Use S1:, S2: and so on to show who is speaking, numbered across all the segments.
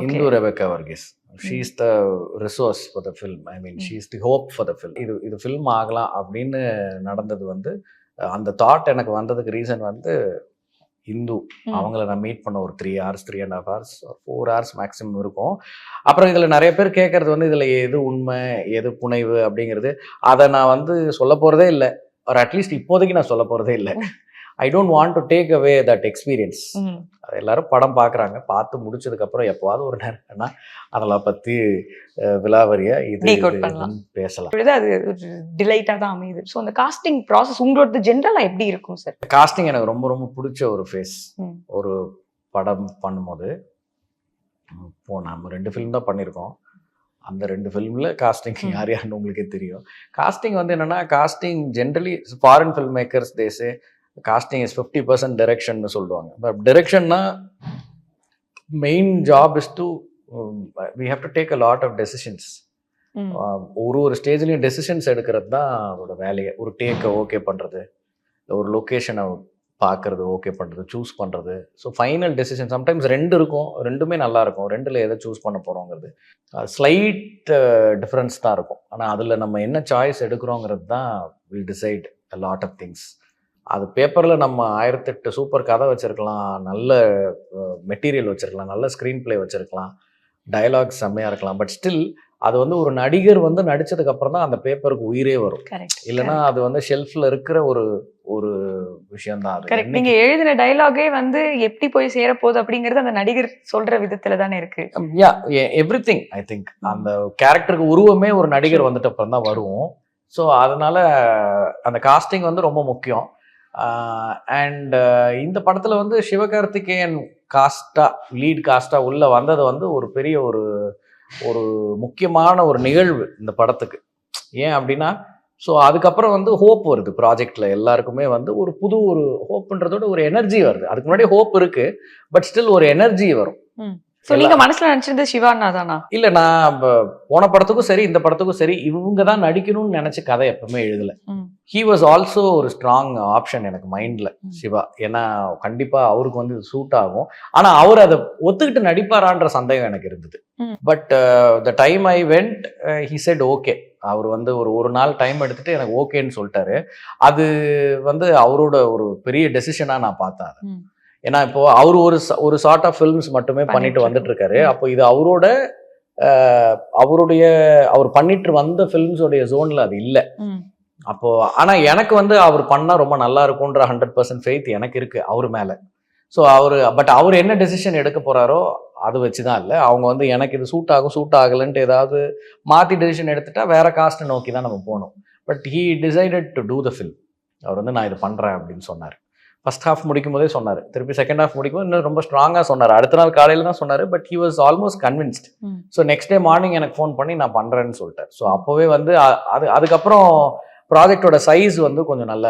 S1: Hindu Rebecca Varghese. She is the resource for the film. I mean, she is the hope for the film. இது film ஆகலாம் அப்படின்னு நடந்தது வந்து அந்த தாட் எனக்கு வந்ததுக்கு ரீசன் வந்து இந்து. அவங்கள நான் மீட் பண்ண ஒரு 3 hours 3.5 hours 4 hours மேக்ஸிமம் இருக்கும். அப்புறம் இதில் நிறைய பேர் கேட்கறது வந்து இதில் எது உண்மை எது புனைவு அப்படிங்கிறது அதை நான் வந்து சொல்ல போகிறதே இல்லை. ஒரு அட்லீஸ்ட் இப்போதைக்கு நான் சொல்ல போகிறதே இல்லை. I don't want to take away that experience. அது எல்லாரும் படம் பார்க்குறாங்க, பார்த்து முடிச்சதுக்கப்புறம் எப்போவாது ஒரு நேரம்னா அதெல்லாம் பற்றி விலாவரியா இது பேசலாம்.
S2: அது டிலைட்டாக தான் அமையுது. ஸோ அந்த காஸ்டிங் ப்ராசஸ் உங்களோட ஜென்ரலாக எப்படி இருக்கும் சார்?
S1: காஸ்டிங் எனக்கு ரொம்ப ரொம்ப பிடிச்ச ஒரு ஃபேஸ். ஒரு படம் பண்ணும்போது நம்ம 2 ஃபிலிம் தான் பண்ணியிருக்கோம். அந்த 2 ஃபிலிமில் காஸ்டிங் யார் யாருன்னு உங்களுக்கே தெரியும். காஸ்டிங் வந்து என்னென்னா, casting generally foreign film makers they say casting is 50% direction னு சொல்லுவாங்க. பட் டிரெக்ஷன்னா main job is to we have to take a lot of decisions. ஒரு ஸ்டேஜ்லையும் டெசிஷன்ஸ் எடுக்கிறது தான் அதோட வேலையை. ஒரு டேக்கை ஓகே பண்ணுறது, ஒரு லொக்கேஷனை பார்க்குறது, ஓகே பண்ணுறது, சூஸ் பண்ணுறது. ஸோ ஃபைனல் டெசிஷன் சம்டைம்ஸ் 2 இருக்கும், 2மே நல்லா இருக்கும். 2ல் எதை சூஸ் பண்ண போகிறோங்கிறது ஸ்லைட் டிஃப்ரென்ஸ் தான் இருக்கும். ஆனால் அதில் நம்ம என்ன சாய்ஸ் எடுக்கிறோங்கிறது தான் will decide a lot of things. அது பேப்பரில் நம்ம 1008 சூப்பர் கதை வச்சுருக்கலாம், நல்ல மெட்டீரியல் வச்சுருக்கலாம், நல்ல ஸ்க்ரீன் பிளே வச்சுருக்கலாம், டயலாக்ஸ் செம்மையாக இருக்கலாம். பட் ஸ்டில் அது வந்து ஒரு நடிகர் வந்து நடித்ததுக்கப்புறம் தான் அந்த பேப்பருக்கு உயிரே வரும். இல்லைனா அது வந்து ஷெல்ஃபில் இருக்கிற ஒரு விஷயம்தான் அது.
S2: கரெக்ட். நீங்கள் எழுதின டைலாகே வந்து எப்படி போய் சேரப்போகுது அப்படிங்கிறது அந்த நடிகர் சொல்கிற விதத்தில் தானே இருக்குது.
S1: யா, எவ்ரிதிங். ஐ திங்க் அந்த கேரக்டருக்கு உருவமே ஒரு நடிகர் வந்துட்டு அப்புறம் தான் வரும். ஸோ அதனால் அந்த காஸ்டிங் வந்து ரொம்ப முக்கியம். அண்ட் இந்த படத்தில் வந்து சிவகார்த்திகேயன் லீட் காஸ்டா உள்ளே வந்தது வந்து ஒரு பெரிய ஒரு முக்கியமான ஒரு நிகழ்வு இந்த படத்துக்கு. ஏன் அப்படின்னா, ஸோ அதுக்கப்புறம் வந்து ஹோப் வருது ப்ராஜெக்டில். எல்லாருக்குமே வந்து ஒரு ஹோப்புன்றதோட ஒரு எனர்ஜி வருது. அதுக்கு முன்னாடி ஹோப் இருக்குது, பட் ஸ்டில் ஒரு எனர்ஜி வரும்.
S2: நீங்க மனசுல நினைச்சிருந்தது சிவானா தானா?
S1: இல்ல, நான் போன படத்துக்கும் சரி இந்த படத்துக்கும் சரி இவங்க தான் நடிக்கணும்னு நினைச்ச கதை எப்பவுமே எழுதல. ஹி வாஸ் ஆல்சோ ஒரு ஸ்ட்ராங் ஆப்ஷன் எனக்கு மைண்ட்ல, சிவா. ஏன்னா கண்டிப்பா அவருக்கு வந்து இது சூட் ஆகும். ஆனா அவர் அதை ஒத்துக்கிட்டு நடிப்பாரான்ற சந்தேகம் எனக்கு இருந்தது. But the time I went he said okay. அவர் வந்து ஒரு நாள் டைம் எடுத்துட்டு எனக்கு ஓகேன்னு சொல்லிட்டாரு. அது வந்து அவரோட ஒரு பெரிய டெசிஷனா நான் பார்த்தேன். ஏன்னா இப்போ அவர் ஒரு சார்ட் ஆஃப் ஃபில்ம்ஸ் மட்டுமே பண்ணிட்டு வந்துட்டு இருக்காரு. அப்போ இது அவர் பண்ணிட்டு வந்த ஃபில்ம்ஸோடைய ஜோன்ல அது இல்லை. அப்போ ஆனா எனக்கு வந்து அவர் பண்ணா ரொம்ப நல்லா இருக்கும்ன்ற 100% ஃபெய்த் எனக்கு இருக்கு அவர் மேல. ஸோ அவர் என்ன டெசிஷன் எடுக்க போறாரோ அது வச்சுதான் இல்லை. அவங்க வந்து எனக்கு இது சூட் ஆகலன்ட்டு ஏதாவது மாத்தி டெசிஷன் எடுத்துட்டா வேற காஸ்ட் நோக்கி தான் நம்ம போகணும். But he decided to do the film. அவர் வந்து நான் இது பண்றேன் அப்படின்னு சொன்னார். ஃபர்ஸ்ட் ஹாஃப் முடிக்கும் போதே சொன்னார். திருப்பி செகண்ட் ஹாஃப் முடிக்கும்போது இன்னும் ரொம்ப ஸ்ட்ராங்காக சொன்னார். அடுத்த நாள் காலையில் தான் சொன்னார். But he was almost convinced. So next day morning எனக்கு ஃபோன் பண்ணி நான் பண்ணுறேன்னு சொல்லிட்டார். ஸோ அப்போவே வந்து அதுக்கப்புறம் ப்ராஜெக்டோட சைஸ் வந்து கொஞ்சம் நல்ல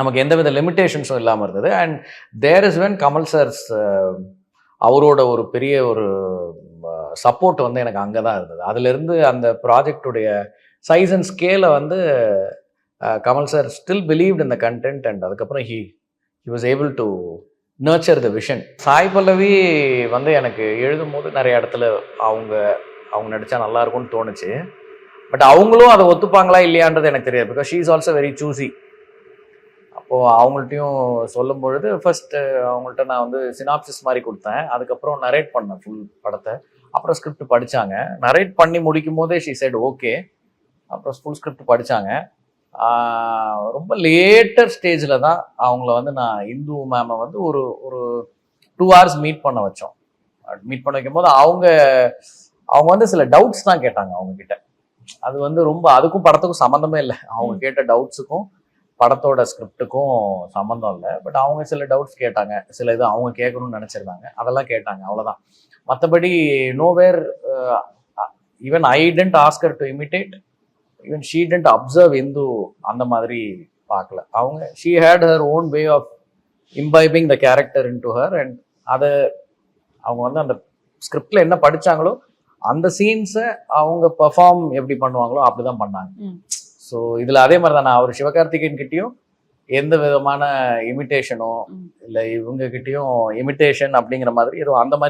S1: நமக்கு எந்தவித லிமிட்டேஷன்ஸும் இல்லாமல் இருந்தது. And there is when Kamal sir's அவரோட ஒரு பெரிய ஒரு சப்போர்ட் வந்து எனக்கு அங்கே தான் இருந்தது. அதுலேருந்து அந்த ப்ராஜெக்டுடைய சைஸ் அண்ட் ஸ்கேலை வந்து Kamal sir still believed in the content. And அதுக்கப்புறம் he was able to nurture the vision. Sai Pallavi வந்து எனக்கு எழுதும் போது நிறைய இடத்துல அவங்க நடித்தா நல்லா இருக்கும்னு தோணுச்சு. பட் அவங்களும் அதை ஒத்துப்பாங்களா இல்லையான்றது எனக்கு தெரியாது. Because she is also very choosy. அப்போது அவங்கள்ட்டையும் சொல்லும் பொழுது ஃபர்ஸ்ட் அவங்கள்ட்ட நான் வந்து சினாப்சிஸ் மாதிரி கொடுத்தேன். அதுக்கப்புறம் நரேட் பண்ணேன் ஃபுல் படத்தை. அப்புறம் ஸ்கிரிப்ட் படித்தாங்க. நரேட் பண்ணி முடிக்கும் போதே ஷீ செட் ஓகே. அப்புறம் ஃபுல் ஸ்கிரிப்ட் படித்தாங்க. ரொம்ப லேட்டர் ஸ்டேஜில் தான் அவங்கள வந்து நான் இந்து மேமை வந்து ஒரு 2 hours மீட் பண்ண வச்சோம். மீட் பண்ண வைக்கும்போது அவங்க வந்து சில டவுட்ஸ் தான் கேட்டாங்க அவங்கக்கிட்ட. அது வந்து ரொம்ப அதுக்கும் படத்துக்கும் சம்மந்தமே இல்லை. அவங்க கேட்ட டவுட்ஸுக்கும் படத்தோட ஸ்கிரிப்டுக்கும் சம்மந்தம் இல்லை. பட் அவங்க சில டவுட்ஸ் கேட்டாங்க. சில இது அவங்க கேட்கணும்னு நினச்சிருந்தாங்க. அதெல்லாம் கேட்டாங்க, அவ்வளோதான். மற்றபடி nowhere even I didn't ask her to imitate. Even she didn't observe இந்து அந்த மாதிரி பார்க்கல. She had her own way of imbibing the character into her. And அதை அவங்க வந்து அந்த ஸ்கிரிப்டில் என்ன படித்தாங்களோ அந்த சீன்ஸை அவங்க பெர்ஃபார்ம் எப்படி பண்ணுவாங்களோ அப்படிதான் பண்ணாங்க. ஸோ இதில் அதே மாதிரி தான் நான் அவர் சிவகார்த்திகேயன் கிட்டேயும் எந்த விதமான இமிட்டேஷனோ இல்லை இவங்க கிட்டேயும் இமிட்டேஷன் அப்படிங்கிற மாதிரி ஏதோ அந்த மாதிரி